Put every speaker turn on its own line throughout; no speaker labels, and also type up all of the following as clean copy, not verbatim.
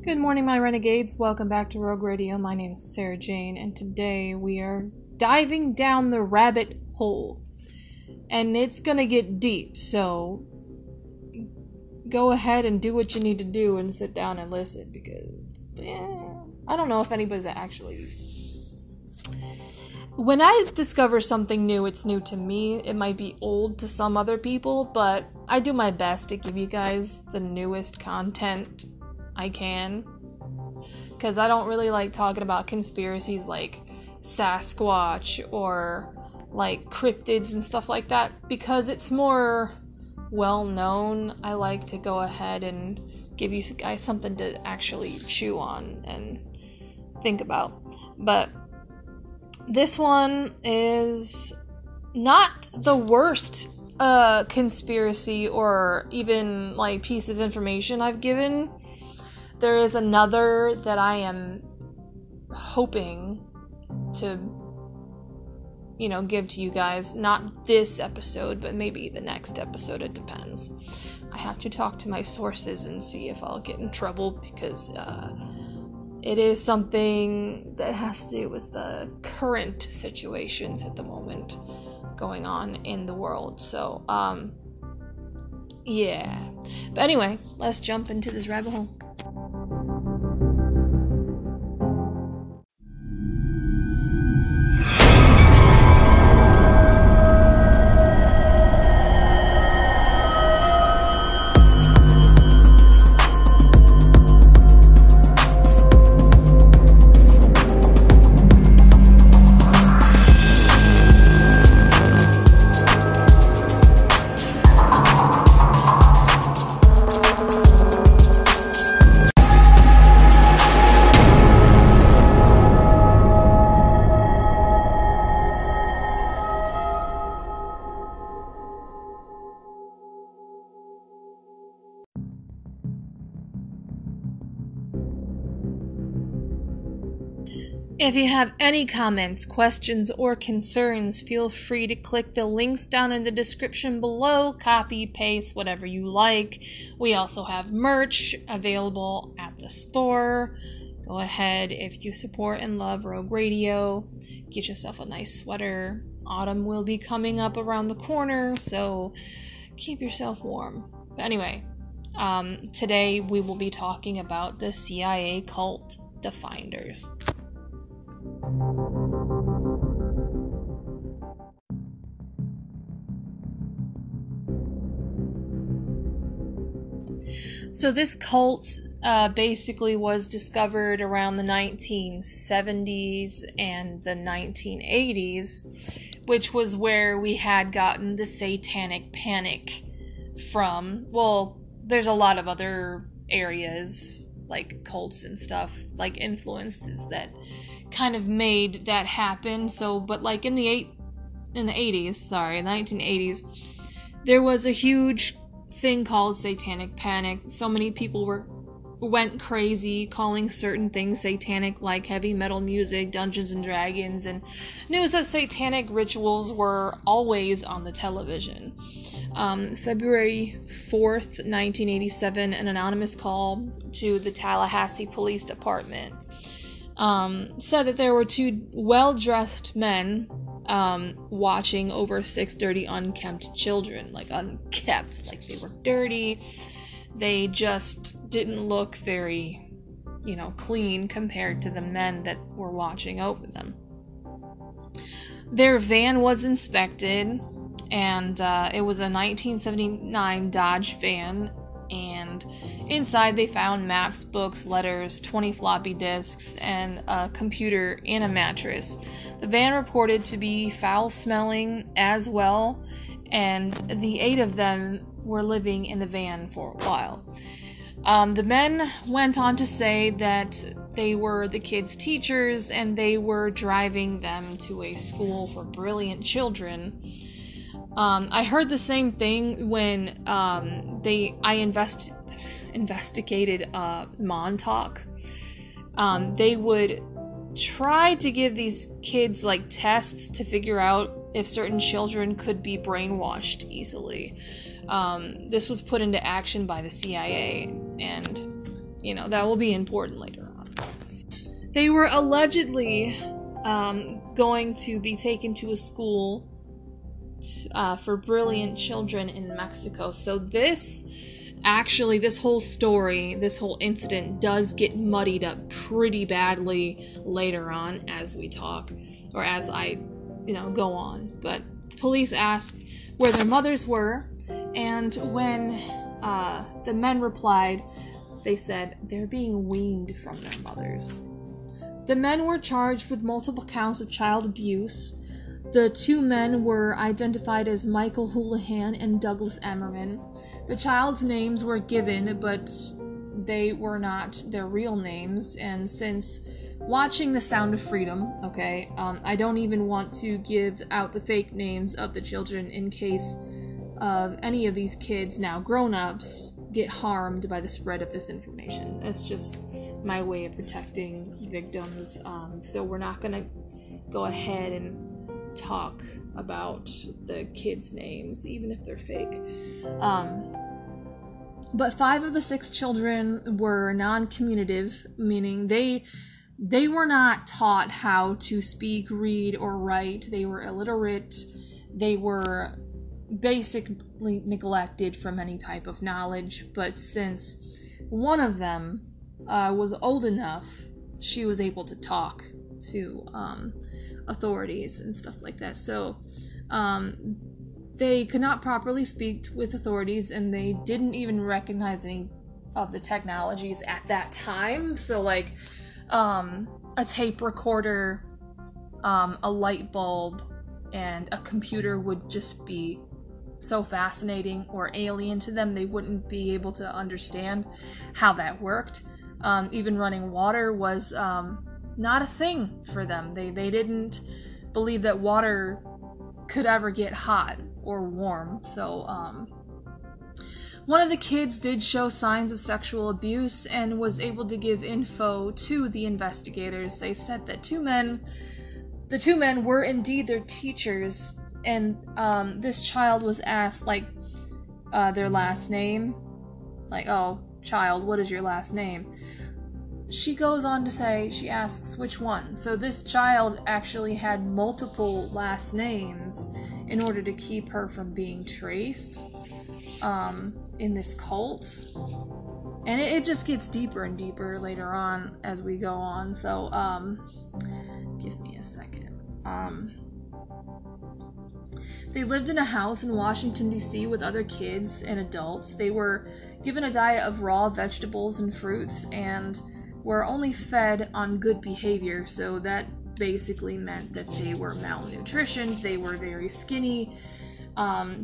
Good morning, my renegades. Welcome back to Rogue Radio. My name is Sarah Jane, and today we are diving down the rabbit hole. And it's gonna get deep, so go ahead and do what you need to do and sit down and listen, because I don't know if anybody's actually... When I discover something new, it's new to me. It might be old to some other people, but I do my best to give you guys the newest content I can, because I don't really like talking about conspiracies like Sasquatch or like cryptids and stuff like that, because it's more well known. I like to go ahead and give you guys something to actually chew on and think about. But this one is not the worst conspiracy or even like piece of information I've given. There is another that I am hoping to, give to you guys. Not this episode, but maybe the next episode. It depends. I have to talk to my sources and see if I'll get in trouble, because it is something that has to do with the current situations at the moment going on in the world. So, yeah. But anyway, let's jump into this rabbit hole. If you have any comments, questions, or concerns, feel free to click the links down in the description below, copy, paste, whatever you like. We also have merch available at the store. Go ahead, if you support and love Rogue Radio, get yourself a nice sweater. Autumn will be coming up around the corner, so keep yourself warm. But anyway, today we will be talking about the CIA cult, the Finders. So this cult basically was discovered around the 1970s and the 1980s, which was where we had gotten the Satanic Panic from. Well, there's a lot of other areas, like cults and stuff, like influences that kind of made that happen. So, but like in the 1980s, there was a huge thing called Satanic Panic. So many people went crazy calling certain things satanic, like heavy metal music, Dungeons and Dragons, and news of satanic rituals were always on the television. February 4th, 1987, an anonymous call to the Tallahassee Police Department said that there were two well-dressed men watching over 6 dirty, unkempt children. Like, unkept, like they were dirty. They just didn't look very, clean compared to the men that were watching over them. Their van was inspected, and it was a 1979 Dodge van, and inside they found maps, books, letters, 20 floppy disks, and a computer and a mattress. The van reported to be foul-smelling as well, and the 8 of them were living in the van for a while. The men went on to say that they were the kids' teachers, and they were driving them to a school for brilliant children. I heard the same thing when I investigated Montauk. They would try to give these kids like tests to figure out if certain children could be brainwashed easily. This was put into action by the CIA, and that will be important later on. They were allegedly going to be taken to a school for brilliant children in Mexico. So this whole story, this whole incident does get muddied up pretty badly later on as we talk, or as I, go on. But police asked where their mothers were, and when the men replied, they said they're being weaned from their mothers. The men were charged with multiple counts of child abuse. The two men were identified as Michael Houlihan and Douglas Emmerman. The child's names were given, but they were not their real names, and since watching The Sound of Freedom, I don't even want to give out the fake names of the children in case of any of these kids, now grown-ups, get harmed by the spread of this information. That's just my way of protecting victims, so we're not going to go ahead and talk about the kids' names, even if they're fake. But 5 of the 6 children were non-communicative, meaning they were not taught how to speak, read, or write. They were illiterate. They were basically neglected from any type of knowledge, but since one of them was old enough, she was able to talk to authorities and stuff like that. So they could not properly speak with authorities, and they didn't even recognize any of the technologies at that time. So like a tape recorder, a light bulb, and a computer would just be so fascinating or alien to them. They wouldn't be able to understand how that worked. Even running water was not a thing for them. They didn't believe that water could ever get hot or warm. So one of the kids did show signs of sexual abuse and was able to give info to the investigators. They said that the two men were indeed their teachers, and this child was asked their last name, oh, child, what is your last name? She goes on to say, she asks which one. So this child actually had multiple last names in order to keep her from being traced in this cult. And it just gets deeper and deeper later on as we go on. So give me a second. They lived in a house in Washington, D.C. with other kids and adults. They were given a diet of raw vegetables and fruits and were only fed on good behavior, so that basically meant that they were malnutritioned, they were very skinny,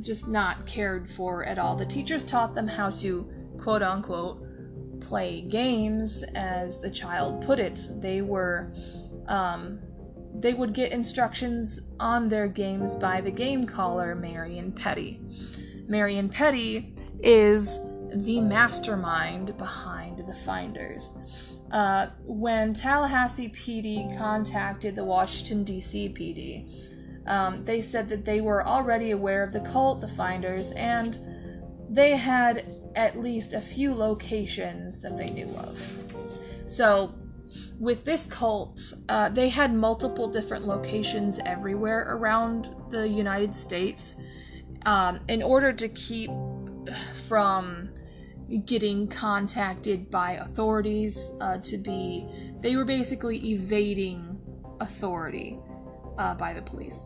just not cared for at all. The teachers taught them how to, quote-unquote, play games, as the child put it. They would get instructions on their games by the game caller, Marion Petty. Marion Petty is the mastermind behind the Finders. When Tallahassee PD contacted the Washington, D.C. PD, they said that they were already aware of the cult, the Finders, and they had at least a few locations that they knew of. So, with this cult, they had multiple different locations everywhere around the United States in order to keep from getting contacted by authorities. They were basically evading authority by the police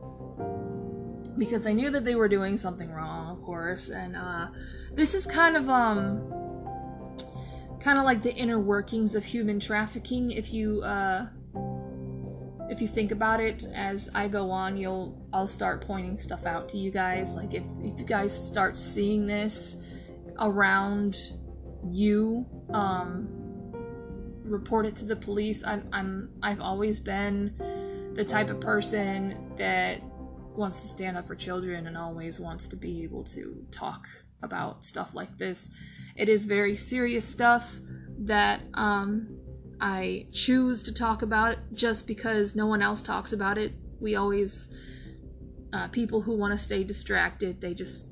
because they knew that they were doing something wrong, of course. And this is kind of like the inner workings of human trafficking. If you think about it, as I go on, I'll start pointing stuff out to you guys. Like if you guys start seeing this around you, report it to the police. I've always been the type of person that wants to stand up for children and always wants to be able to talk about stuff like this. It is very serious stuff that I choose to talk about just because no one else talks about it. We always, people who want to stay distracted, they just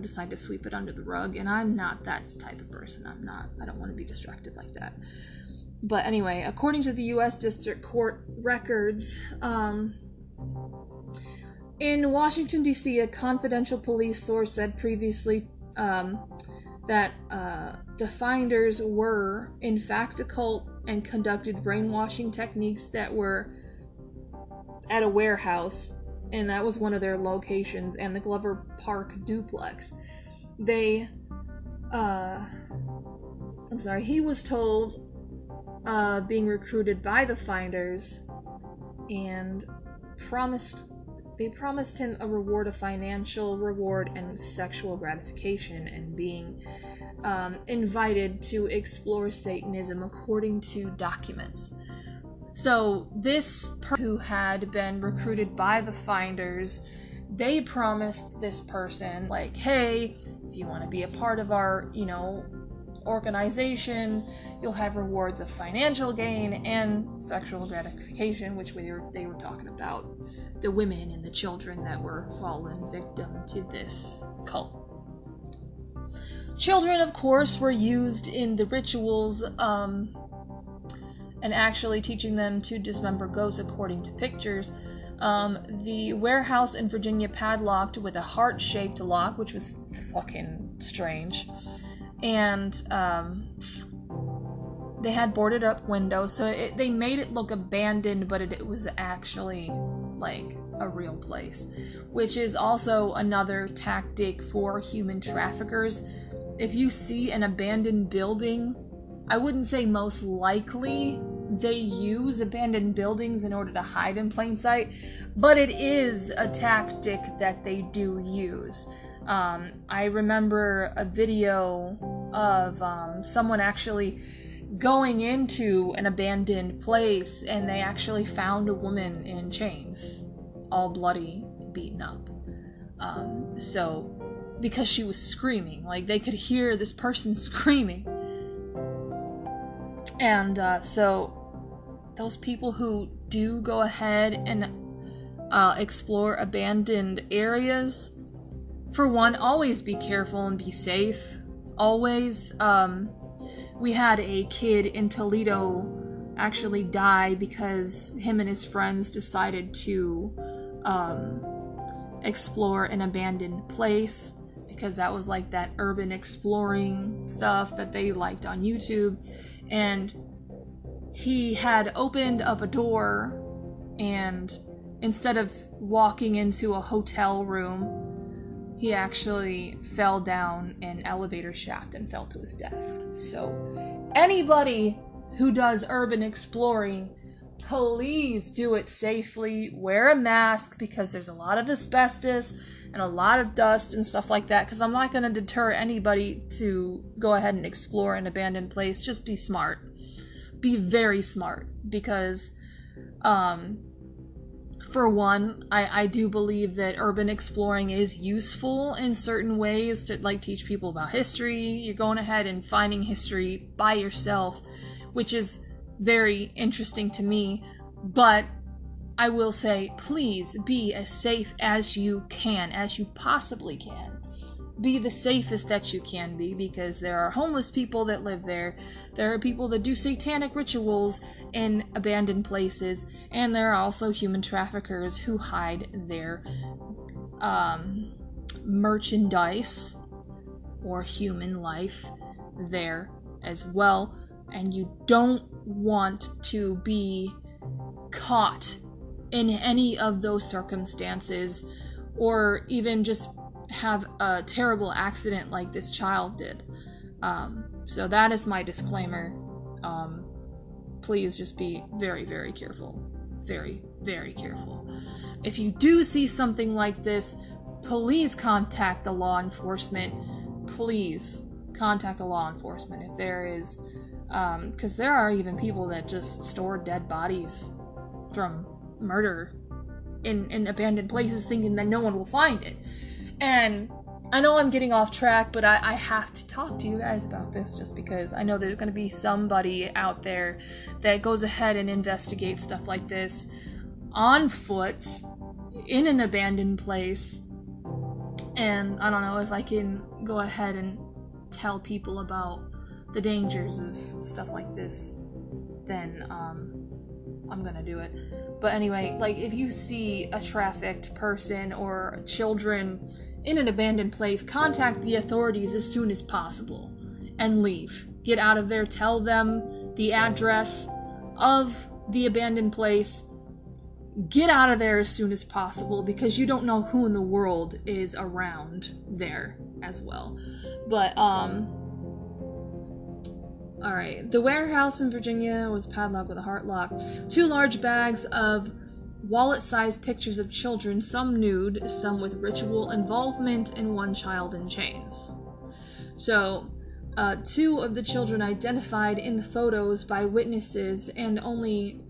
decide to sweep it under the rug. And I'm not that type of person. I don't want to be distracted like that. But anyway, according to the U.S. District Court records, in Washington, D.C., a confidential police source said previously that the finders were, in fact, a cult and conducted brainwashing techniques that were at a warehouse, and that was one of their locations, and the Glover Park duplex. He was told, being recruited by the finders, and they promised him a reward, a financial reward, and sexual gratification, and being invited to explore Satanism according to documents. So this person who had been recruited by the finders, they promised this person, like, hey, if you want to be a part of our, organization, you'll have rewards of financial gain and sexual gratification, which they were talking about the women and the children that were fallen victim to this cult. Children, of course, were used in the rituals, and actually teaching them to dismember ghosts according to pictures. The warehouse in Virginia padlocked with a heart-shaped lock, which was fucking strange. And they had boarded up windows, so they made it look abandoned, but it was actually like a real place, which is also another tactic for human traffickers. If you see an abandoned building, I wouldn't say most likely they use abandoned buildings in order to hide in plain sight, but it is a tactic that they do use. I remember a video of someone actually going into an abandoned place, and they actually found a woman in chains, all bloody, beaten up. So, because she was screaming, like they could hear this person screaming. And so those people who do go ahead and explore abandoned areas, for one, always be careful and be safe. Always. We had a kid in Toledo actually die because him and his friends decided to explore an abandoned place, because that was like that urban exploring stuff that they liked on YouTube. And he had opened up a door, and instead of walking into a hotel room, he actually fell down an elevator shaft and fell to his death. So, anybody who does urban exploring, please do it safely. Wear a mask, because there's a lot of asbestos and a lot of dust and stuff like that, because I'm not going to deter anybody to go ahead and explore an abandoned place. Just be smart. Be very smart, because for one, I do believe that urban exploring is useful in certain ways to like teach people about history. You're going ahead and finding history by yourself, which is very interesting to me. But I will say, please be as safe as you can, as you possibly can. Be the safest that you can be, because there are homeless people that live there. There are people that do satanic rituals in abandoned places, and there are also human traffickers who hide their merchandise or human life there as well. And you don't want to be caught in any of those circumstances, or even just have a terrible accident like this child did. So that is my disclaimer. Please just be very, very careful. Very, very careful. If you do see something like this, please contact the law enforcement. Please contact the law enforcement if there is, because there are even people that just store dead bodies from murder in abandoned places, thinking that no one will find it. And I know I'm getting off track, but I have to talk to you guys about this, just because I know there's going to be somebody out there that goes ahead and investigates stuff like this on foot in an abandoned place, And I don't know if I can go ahead and tell people about the dangers of stuff like this, then I'm gonna do it. But anyway, like, if you see a trafficked person or children in an abandoned place, contact the authorities as soon as possible and leave. Get out of there, tell them the address of the abandoned place. Get out of there as soon as possible, because you don't know who in the world is around there as well. But, alright. The warehouse in Virginia was padlocked with a heart lock. 2 large bags of wallet-sized pictures of children, some nude, some with ritual involvement, and 1 child in chains. So, 2 of the children identified in the photos by witnesses, and only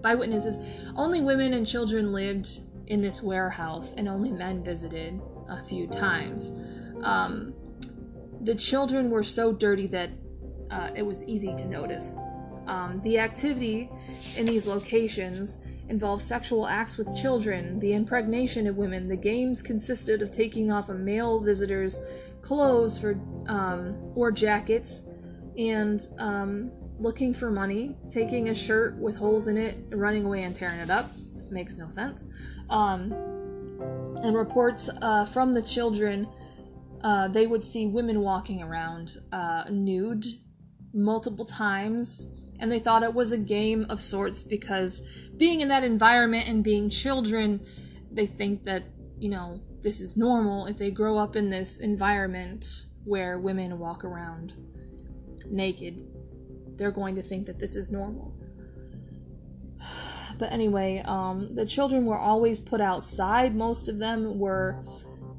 women and children lived in this warehouse, and only men visited a few times. The children were so dirty that it was easy to notice. The activity in these locations involved sexual acts with children, the impregnation of women. The games consisted of taking off a male visitor's clothes or jackets, and looking for money, taking a shirt with holes in it, running away and tearing it up. Makes no sense. And reports from the children, they would see women walking around nude multiple times, and they thought it was a game of sorts, because being in that environment and being children, they think that, this is normal. If they grow up in this environment where women walk around naked, they're going to think that this is normal. But anyway, the children were always put outside. Most of them were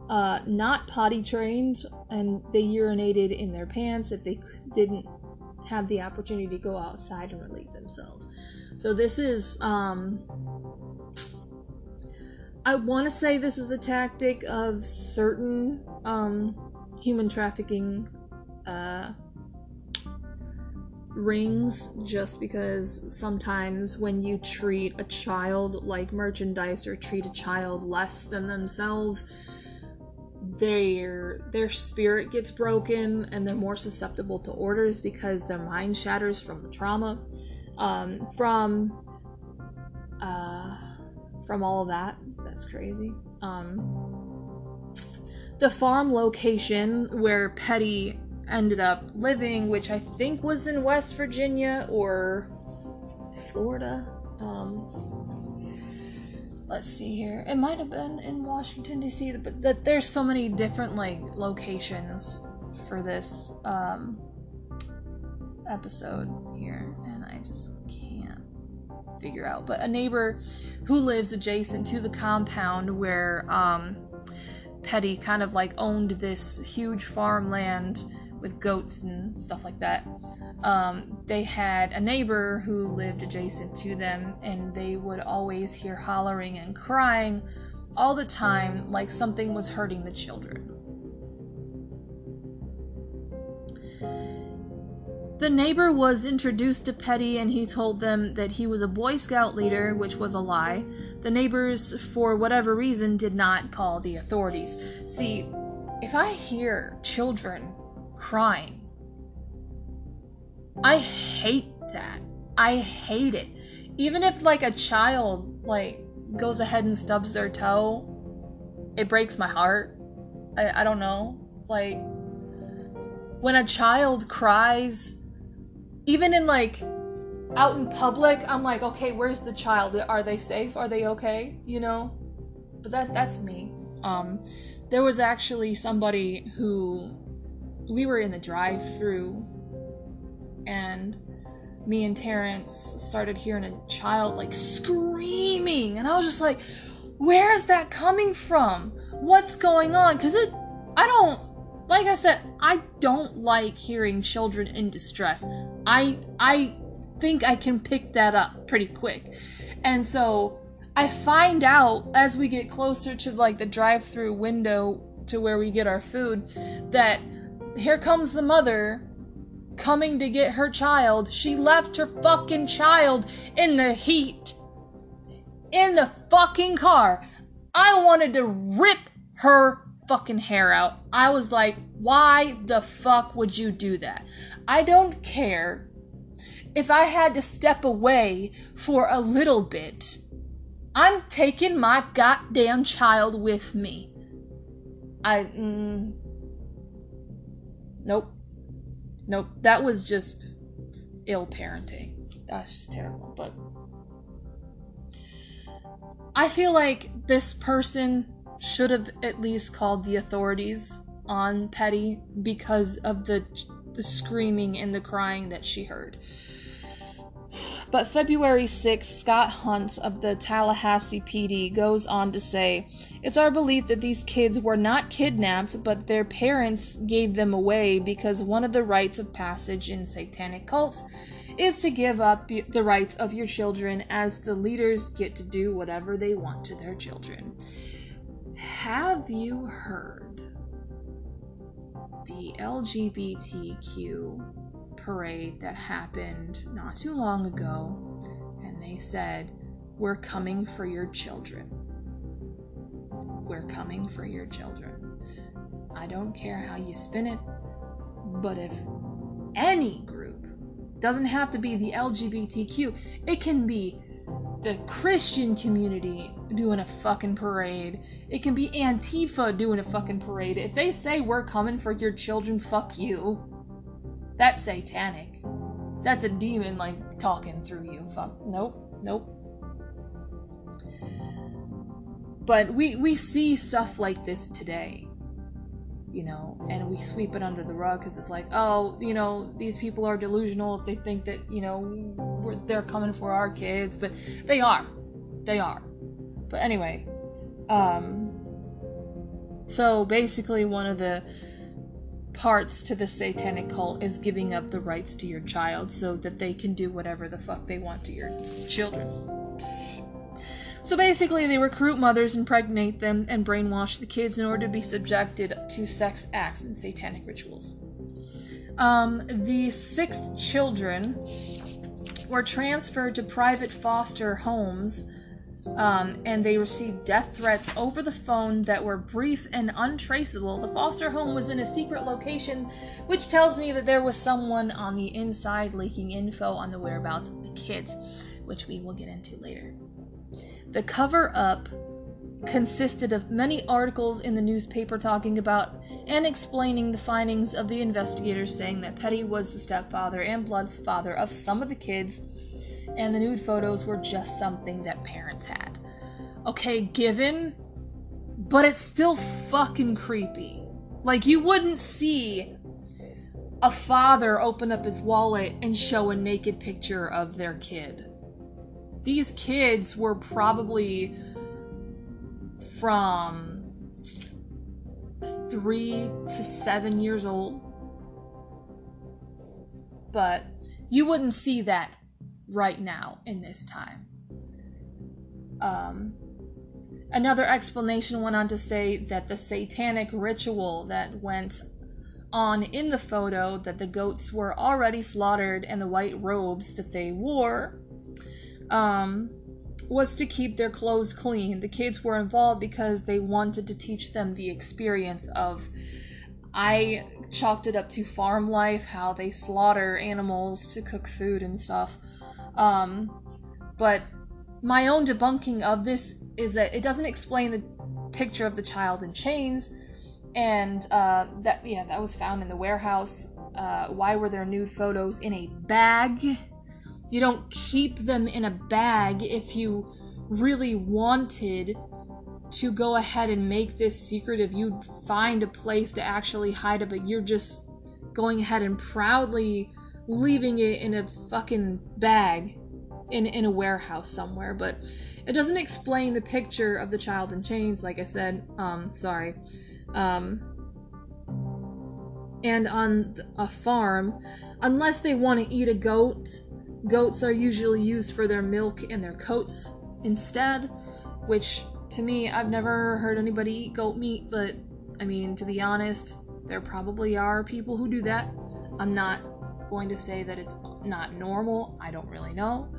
not potty trained, and they urinated in their pants if they didn't have the opportunity to go outside and relieve themselves. So this is, I want to say this is a tactic of certain human trafficking rings, just because sometimes when you treat a child like merchandise or treat a child less than themselves, their spirit gets broken and they're more susceptible to orders because their mind shatters from the trauma, from all of that. That's crazy. The farm location where Petty ended up living, which I think was in West Virginia or Florida. Let's see here. It might have been in Washington, D.C., but there's so many different, locations for this episode here, and I just can't figure out. But a neighbor who lives adjacent to the compound where Petty kind of owned this huge farmland with goats and stuff like that. They had a neighbor who lived adjacent to them, and they would always hear hollering and crying all the time, like something was hurting the children. The neighbor was introduced to Petty, and he told them that he was a Boy Scout leader, which was a lie. The neighbors, for whatever reason, did not call the authorities. See, if I hear children crying, I hate that. I hate it. Even if a child goes ahead and stubs their toe, it breaks my heart. I don't know. When a child cries, even in out in public, I'm okay, where's the child? Are they safe? Are they okay? But that's me. There was actually somebody who, we were in the drive-thru, and me and Terrence started hearing a child screaming, and I was just where's that coming from? What's going on? Because I don't like hearing children in distress. I think I can pick that up pretty quick. And so I find out as we get closer to the drive-thru window to where we get our food, that here comes the mother coming to get her child. She left her fucking child in the heat in the fucking car. I wanted to rip her fucking hair out. I was like, why the fuck would you do that? I don't care if I had to step away for a little bit. I'm taking my goddamn child with me. Nope. That was just ill parenting. That's just terrible. But I feel like this person should have at least called the authorities on Petty because of the screaming and the crying that she heard. But February 6th, Scott Hunt of the Tallahassee PD goes on to say, "It's our belief that these kids were not kidnapped, but their parents gave them away because one of the rites of passage in satanic cults is to give up the rights of your children as the leaders get to do whatever they want to their children." Have you heard the LGBTQ parade that happened not too long ago, and they said, "We're coming for your children. We're coming for your children." I don't care how you spin it, but if any group, doesn't have to be the LGBTQ, it can be the Christian community doing a fucking parade, it can be Antifa doing a fucking parade, if they say we're coming for your children, fuck you. That's satanic. That's a demon, like, talking through you. Fuck. Nope. But we see stuff like this today, you know, and we sweep it under the rug because it's like, oh, you know, these people are delusional if they think that, you know, they're coming for our kids, but they are. But anyway, so basically one of the parts to the satanic cult is giving up the rights to your child so that they can do whatever the fuck they want to your children. So basically they recruit mothers, impregnate them, and brainwash the kids in order to be subjected to sex acts and satanic rituals. The 6 children were transferred to private foster homes, and they received death threats over the phone that were brief and untraceable. The foster home was in a secret location, which tells me that there was someone on the inside leaking info on the whereabouts of the kids, which we will get into later. The cover-up consisted of many articles in the newspaper talking about and explaining the findings of the investigators, saying that Petty was the stepfather and blood father of some of the kids, and the nude photos were just something that parents had. Okay, given, but it's still fucking creepy. Like, you wouldn't see a father open up his wallet and show a naked picture of their kid. These kids were probably from 3 to 7 years old. But you wouldn't see that right now in this time. Another explanation went on to say that the satanic ritual that went on in the photo, that the goats were already slaughtered and the white robes that they wore was to keep their clothes clean. The kids were involved because they wanted to teach them the experience of, I chalked it up to farm life, how they slaughter animals to cook food and stuff. But my own debunking of this is that it doesn't explain the picture of the child in chains, and that was found in the warehouse. Why were there nude photos in a bag? You don't keep them in a bag if you really wanted to go ahead and make this secretive. You'd find a place to actually hide it, but you're just going ahead and proudly leaving it in a fucking bag in a warehouse somewhere. But it doesn't explain the picture of the child in chains, like I said. Sorry. And on a farm, unless they want to eat a goat, goats are usually used for their milk and their coats instead, which, to me, I've never heard anybody eat goat meat, but, I mean, to be honest, there probably are people who do that. I'm not going to say that it's not normal. I don't really know.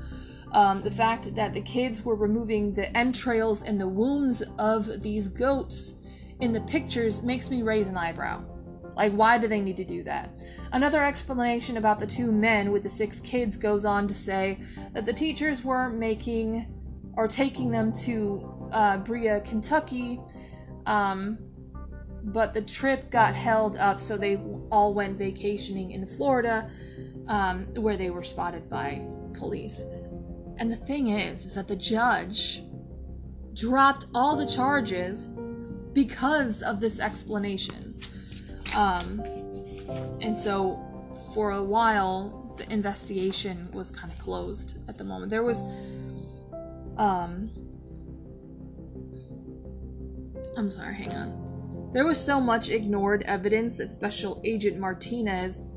The fact that the kids were removing the entrails and the wombs of these goats in the pictures makes me raise an eyebrow. Like, why do they need to do that? Another explanation about the 2 men with the 6 kids goes on to say that the teachers were taking them to Brea, Kentucky, but the trip got held up, so they all went vacationing in Florida, where they were spotted by police. And the thing is that the judge dropped all the charges because of this explanation. And so for a while, the investigation was kind of closed at the moment. There was, I'm sorry, hang on. There was so much ignored evidence that Special Agent Martinez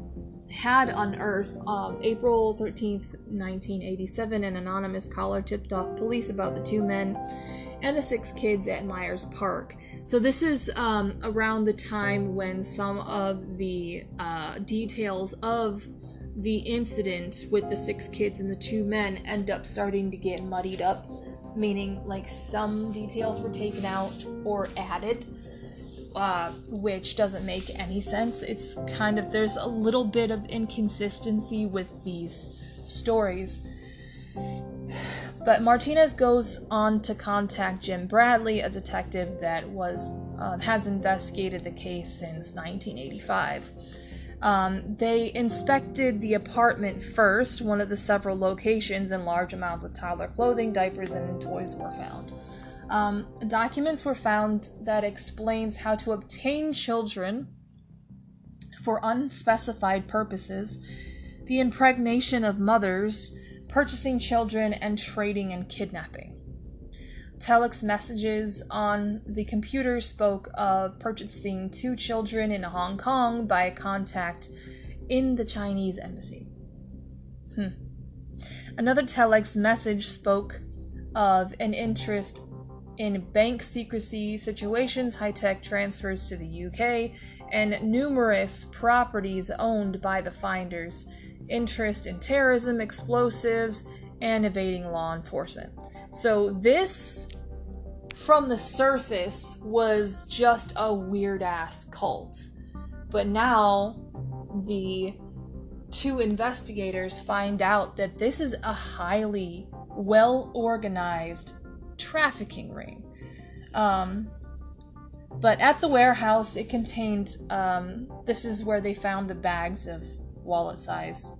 had unearthed. April 13th, 1987, an anonymous caller tipped off police about the 2 men and the 6 kids at Myers Park. So this is around the time when some of the details of the incident with the 6 kids and the 2 men end up starting to get muddied up, meaning like some details were taken out or added, which doesn't make any sense. It's kind of, there's a little bit of inconsistency with these stories. But Martinez goes on to contact Jim Bradley, a detective that has investigated the case since 1985. They inspected the apartment first, one of the several locations, and large amounts of toddler clothing, diapers, and toys were found. Documents were found that explains how to obtain children for unspecified purposes, the impregnation of mothers, purchasing children, and trading and kidnapping. Telex messages on the computer spoke of purchasing 2 children in Hong Kong by a contact in the Chinese embassy. Another telex message spoke of an interest in bank secrecy situations, high-tech transfers to the UK, and numerous properties owned by the finders, interest in terrorism, explosives, and evading law enforcement. So this, from the surface, was just a weird-ass cult. But now, the 2 investigators find out that this is a highly well-organized trafficking ring. But at the warehouse, it contained, this is where they found the bags of wallet-size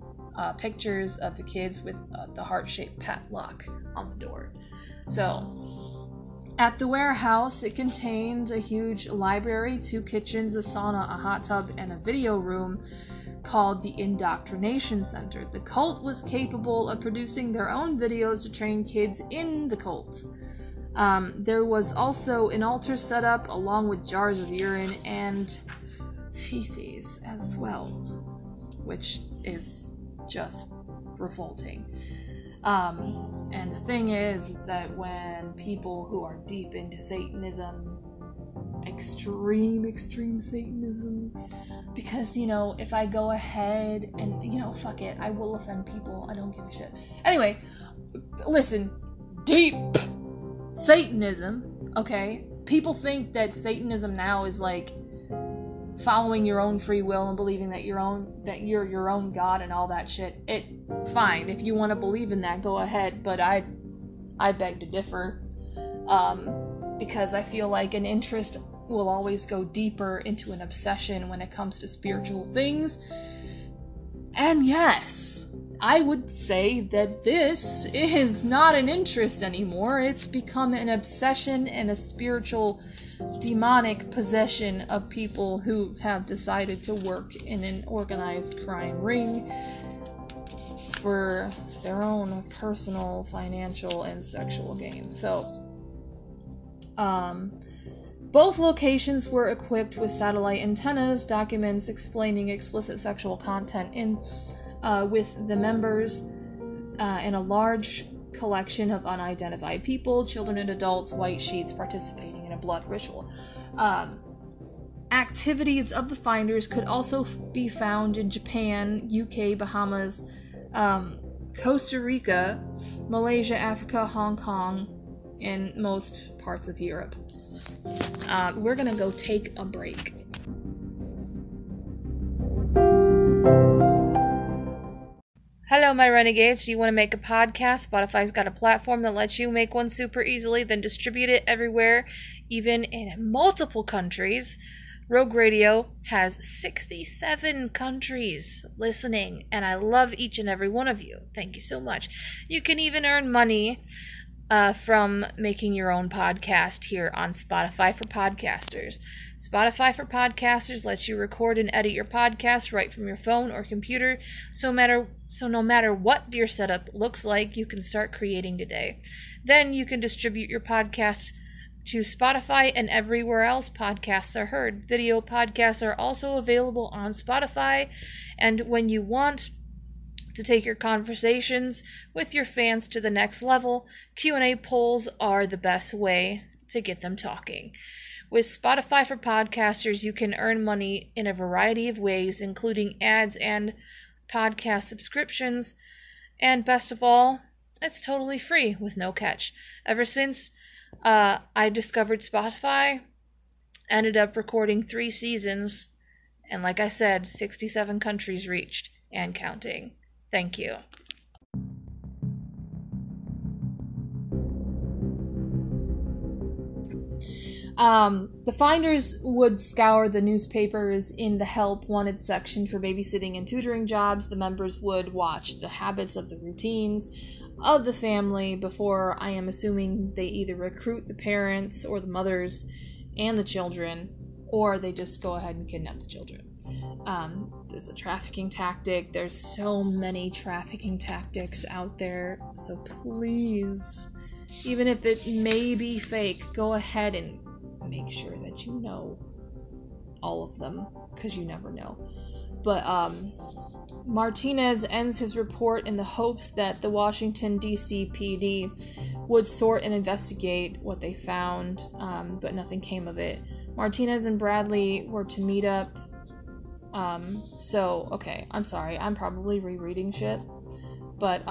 pictures of the kids with the heart-shaped padlock on the door. So, at the warehouse, it contained a huge library, 2 kitchens, a sauna, a hot tub, and a video room called the Indoctrination Center. The cult was capable of producing their own videos to train kids in the cult. There was also an altar set up along with jars of urine and feces as well, which is just revolting. And the thing is that when people who are deep into Satanism, extreme Satanism, because, if I go ahead and, fuck it, I will offend people, I don't give a shit. Anyway, listen, deep Satanism, okay? People think that Satanism now is like following your own free will and believing that you're your own god and all that shit. Fine, if you want to believe in that, go ahead, but I beg to differ, because I feel like an interest will always go deeper into an obsession when it comes to spiritual things. And yes, I would say that this is not an interest anymore. It's become an obsession and a spiritual demonic possession of people who have decided to work in an organized crime ring for their own personal, financial, and sexual gain. So, both locations were equipped with satellite antennas, documents explaining explicit sexual content with the members, and a large collection of unidentified people, children and adults, white sheets participating in a blood ritual. Activities of the finders could also be found in Japan, UK, Bahamas, Costa Rica, Malaysia, Africa, Hong Kong, and most parts of Europe. we're gonna go take a break. Hello, my renegades. Do you want to make a podcast? Spotify's got a platform that lets you make one super easily, then distribute it everywhere, even in multiple countries. Rogue Radio has 67 countries listening, and I love each and every one of you. Thank you so much. You can even earn money from making your own podcast here on Spotify for Podcasters. Spotify for Podcasters lets you record and edit your podcast right from your phone or computer, so no matter what your setup looks like, you can start creating today. Then you can distribute your podcast to Spotify and everywhere else podcasts are heard. Video podcasts are also available on Spotify, and when you want to take your conversations with your fans to the next level, Q&A polls are the best way to get them talking. With Spotify for Podcasters, you can earn money in a variety of ways, including ads and podcast subscriptions, and best of all, it's totally free with no catch. Ever since I discovered Spotify, ended up recording 3 seasons, and like I said, 67 countries reached and counting. Thank you. The finders would scour the newspapers in the help wanted section for babysitting and tutoring jobs. The members would watch the habits of the routines of the family before, I am assuming, they either recruit the parents or the mothers and the children, or they just go ahead and kidnap the children. There's a trafficking tactic. There's so many trafficking tactics out there, so please, even if it may be fake, go ahead and make sure that you know all of them, because you never know. But Martinez ends his report in the hopes that the Washington, D.C. PD would sort and investigate what they found, but nothing came of it. Martinez and Bradley were to meet up. Okay, I'm sorry, I'm probably rereading shit, but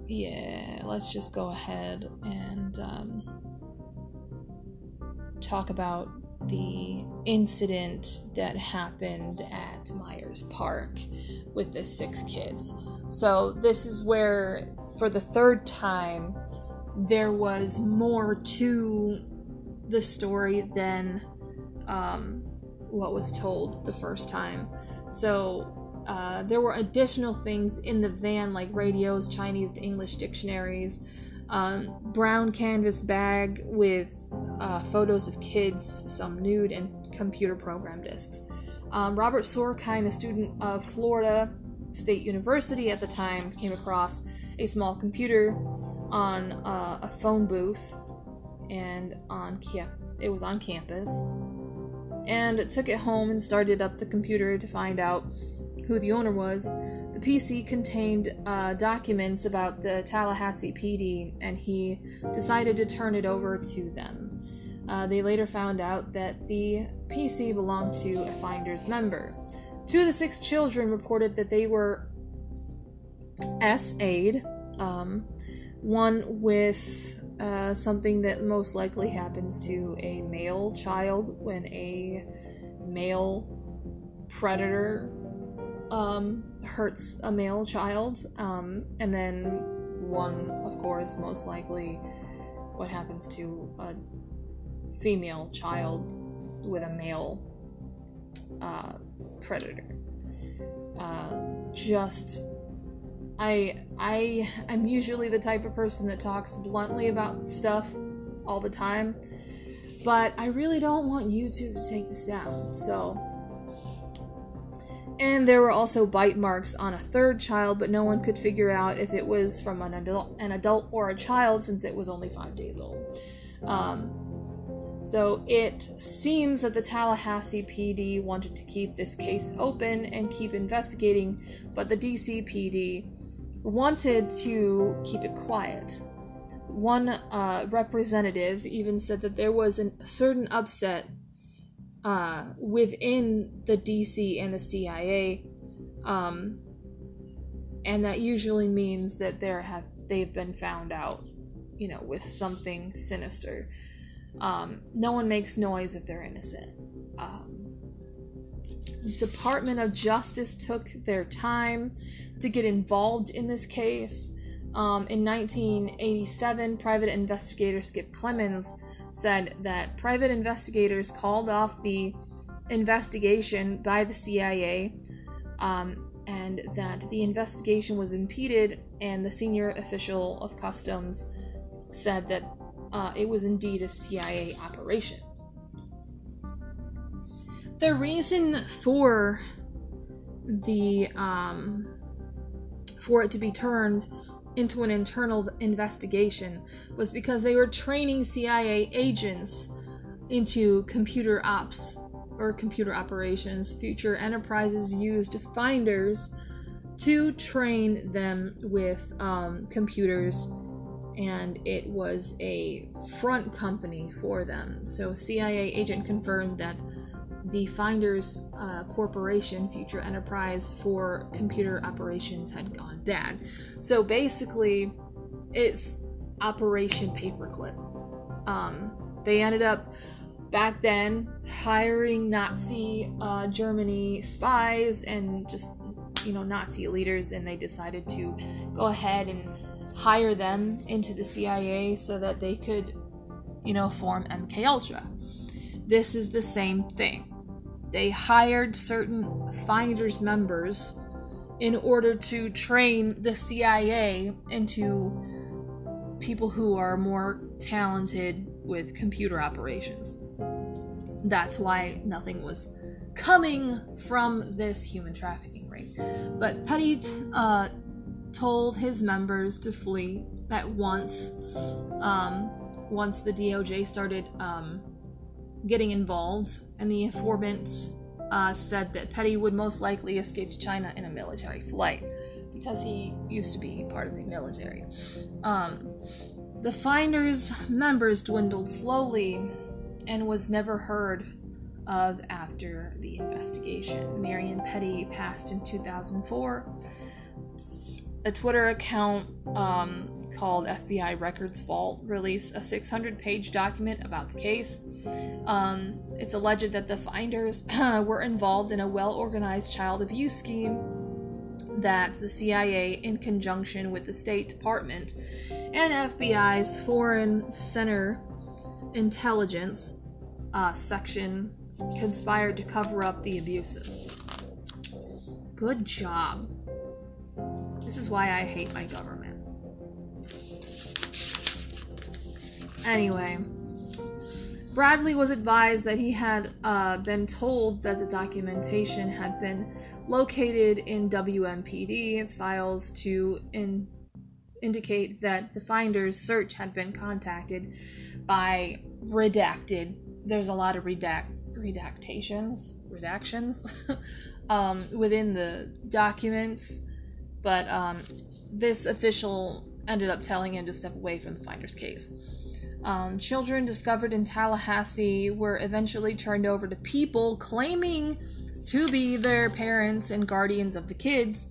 yeah, let's just go ahead and talk about the incident that happened at Myers Park with the 6 kids. So this is where, for the 3rd time, there was more to the story than what was told the first time. So there were additional things in the van, like radios, Chinese to English dictionaries, brown canvas bag with photos of kids, some nude, and computer program discs. Robert Sorkine, a student of Florida State University at the time, came across a small computer on a phone booth, and it was on campus, and took it home and started up the computer to find out who the owner was. The PC contained documents about the Tallahassee PD, and he decided to turn it over to them. They later found out that the PC belonged to a Finders member. 2 of the 6 children reported that they were SA'd, one with something that most likely happens to a male child when a male predator hurts a male child, and then one, of course, most likely what happens to a female child with a male predator. I'm usually the type of person that talks bluntly about stuff all the time, but I really don't want YouTube to take this down, so. And there were also bite marks on a 3rd child, but no one could figure out if it was from an adult or a child, since it was only 5 days old. So it seems that the Tallahassee PD wanted to keep this case open and keep investigating, but the DC PD wanted to keep it quiet. One representative even said that there was a certain upset within the DC and the CIA, and that usually means that they've been found out with something sinister. No one makes noise if they're innocent. The Department of Justice took their time to get involved in this case. In 1987, private investigator Skip Clemens said that private investigators called off the investigation by the CIA, and that the investigation was impeded, and the senior official of customs said that it was indeed a CIA operation. The reason for for it to be turned into an internal investigation was because they were training CIA agents into computer ops or computer operations. Future Enterprises used finders to train them with computers, and it was a front company for them. So CIA agent confirmed that the Finders Corporation, Future Enterprise for computer operations, had gone bad. So basically, it's Operation Paperclip. They ended up, back then, hiring Nazi Germany spies and just, Nazi leaders, and they decided to go ahead and hire them into the CIA so that they could, form MKUltra. This is the same thing. They hired certain Finders members in order to train the CIA into people who are more talented with computer operations. That's why nothing was coming from this human trafficking ring. But Petty told his members to flee at once the DOJ started getting involved, and the informant said that Petty would most likely escape to China in a military flight because he used to be part of the military. The Finders members dwindled slowly and was never heard of after the investigation. Marion Petty passed in 2004. A Twitter account called FBI Records Vault released a 600-page document about the case. It's alleged that the Finders were involved in a well-organized child abuse scheme that the CIA, in conjunction with the State Department and FBI's Foreign Center Intelligence section, conspired to cover up the abuses. Good job. This is why I hate my government. Anyway, Bradley was advised that he had been told that the documentation had been located in WMPD files to indicate that the Finders search had been contacted by redacted. There's a lot of redactions within the documents, but this official ended up telling him to step away from the Finders case. Children discovered in Tallahassee were eventually turned over to people claiming to be their parents and guardians of the kids.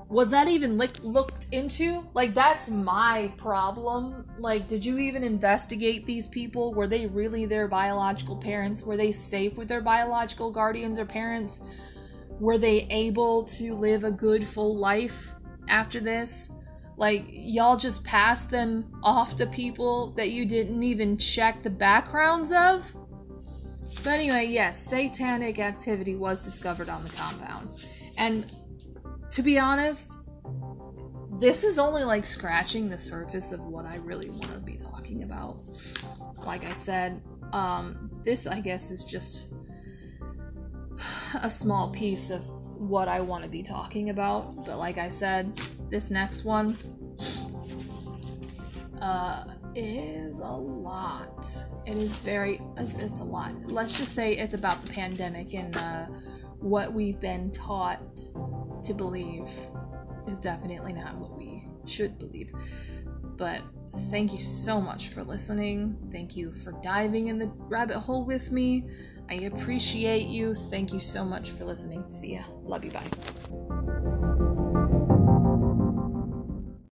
Was that even looked into? Like, that's my problem. Like, did you even investigate these people? Were they really their biological parents? Were they safe with their biological guardians or parents? Were they able to live a good, full life after this? Like, y'all just passed them off to people that you didn't even check the backgrounds of? But anyway, yes, satanic activity was discovered on the compound. And to be honest, this is only like scratching the surface of what I really want to be talking about. Like I said, this, I guess, is just a small piece of what I want to be talking about. But like I said, this next one is a lot. It's a lot. Let's just say it's about the pandemic, and what we've been taught to believe is definitely not what we should believe. But thank you so much for listening. Thank you for diving in the rabbit hole with me. I appreciate you. Thank you so much for listening. See ya. Love you. Bye.